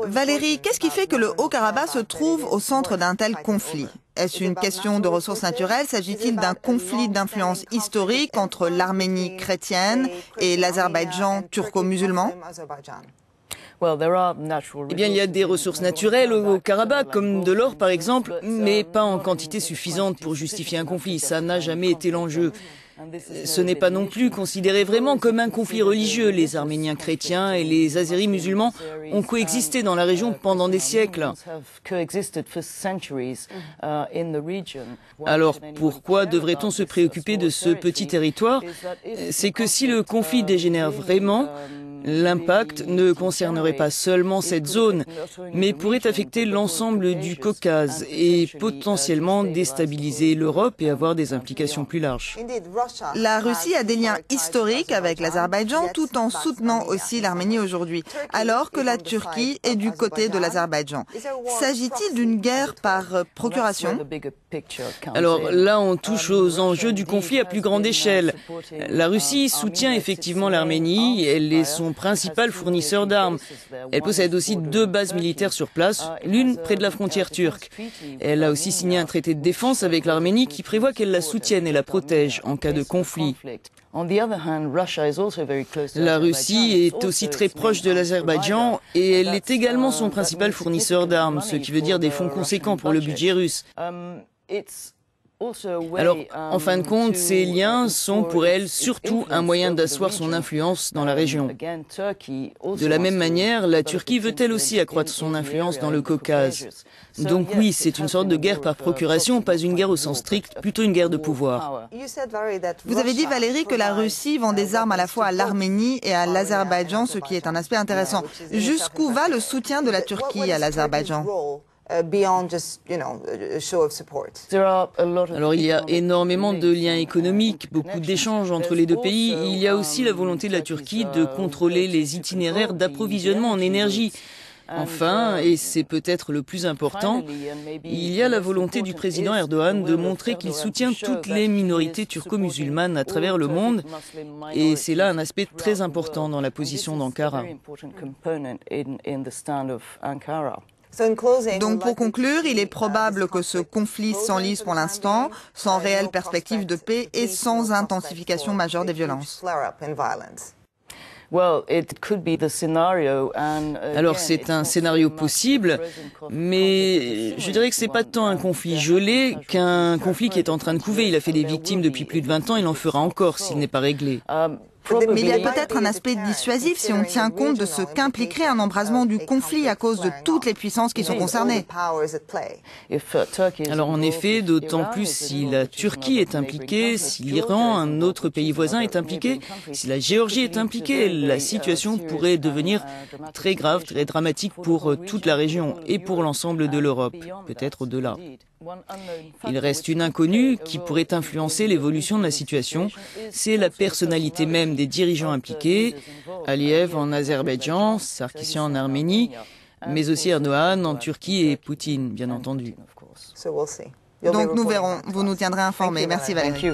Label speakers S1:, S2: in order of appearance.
S1: Valérie, qu'est-ce qui fait que le Haut-Karabakh se trouve au centre d'un tel conflit? Est-ce une question de ressources naturelles? S'agit-il d'un conflit d'influence historique entre l'Arménie chrétienne et l'Azerbaïdjan turco-musulman?
S2: Eh bien, il y a des ressources naturelles au Karabakh, comme de l'or par exemple, mais pas en quantité suffisante pour justifier un conflit. Ça n'a jamais été l'enjeu. Ce n'est pas non plus considéré vraiment comme un conflit religieux. Les Arméniens chrétiens et les Azéris musulmans ont coexisté dans la région pendant des siècles. Alors pourquoi devrait-on se préoccuper de ce petit territoire? C'est que si le conflit dégénère vraiment, l'impact ne concernerait pas seulement cette zone, mais pourrait affecter l'ensemble du Caucase et potentiellement déstabiliser l'Europe et avoir des implications plus larges.
S1: La Russie a des liens historiques avec l'Azerbaïdjan tout en soutenant aussi l'Arménie aujourd'hui, alors que la Turquie est du côté de l'Azerbaïdjan. S'agit-il d'une guerre par procuration?
S2: Alors là, on touche aux enjeux du conflit à plus grande échelle. La Russie soutient effectivement l'Arménie, elle est son principal fournisseur d'armes. Elle possède aussi 2 bases militaires sur place, l'une près de la frontière turque. Elle a aussi signé un traité de défense avec l'Arménie qui prévoit qu'elle la soutienne et la protège en cas de conflit. La Russie est aussi très proche de l'Azerbaïdjan et elle est également son principal fournisseur d'armes, ce qui veut dire des fonds conséquents pour le budget russe. Alors, en fin de compte, ces liens sont pour elle surtout un moyen d'asseoir son influence dans la région. De la même manière, la Turquie veut elle aussi accroître son influence dans le Caucase. Donc oui, c'est une sorte de guerre par procuration, pas une guerre au sens strict, plutôt une guerre de pouvoir.
S1: Vous avez dit, Valérie, que la Russie vend des armes à la fois à l'Arménie et à l'Azerbaïdjan, ce qui est un aspect intéressant. Jusqu'où va le soutien de la Turquie à l'Azerbaïdjan?
S2: Alors il y a énormément de liens économiques, beaucoup d'échanges entre les deux pays. Il y a aussi la volonté de la Turquie de contrôler les itinéraires d'approvisionnement en énergie. Enfin, et c'est peut-être le plus important, il y a la volonté du président Erdogan de montrer qu'il soutient toutes les minorités turco-musulmanes à travers le monde, et c'est là un aspect très important dans la position d'Ankara.
S1: Donc pour conclure, il est probable que ce conflit s'enlise pour l'instant, sans réelle perspective de paix et sans intensification majeure des violences.
S2: Alors c'est un scénario possible, mais je dirais que c'est pas tant un conflit gelé qu'un conflit qui est en train de couver. Il a fait des victimes depuis plus de 20 ans, il en fera encore s'il n'est pas réglé.
S1: Mais il y a peut-être un aspect dissuasif si on tient compte de ce qu'impliquerait un embrasement du conflit à cause de toutes les puissances qui sont concernées.
S2: Alors en effet, d'autant plus si la Turquie est impliquée, si l'Iran, un autre pays voisin, est impliqué, si la Géorgie est impliquée, la situation pourrait devenir très grave, très dramatique pour toute la région et pour l'ensemble de l'Europe, peut-être au-delà. Il reste une inconnue qui pourrait influencer l'évolution de la situation, c'est la personnalité même des dirigeants impliqués, Aliyev en Azerbaïdjan, Sarkissian en Arménie, mais aussi Erdogan en Turquie et Poutine, bien entendu.
S1: Donc nous verrons, vous nous tiendrez informés. Merci Valérie.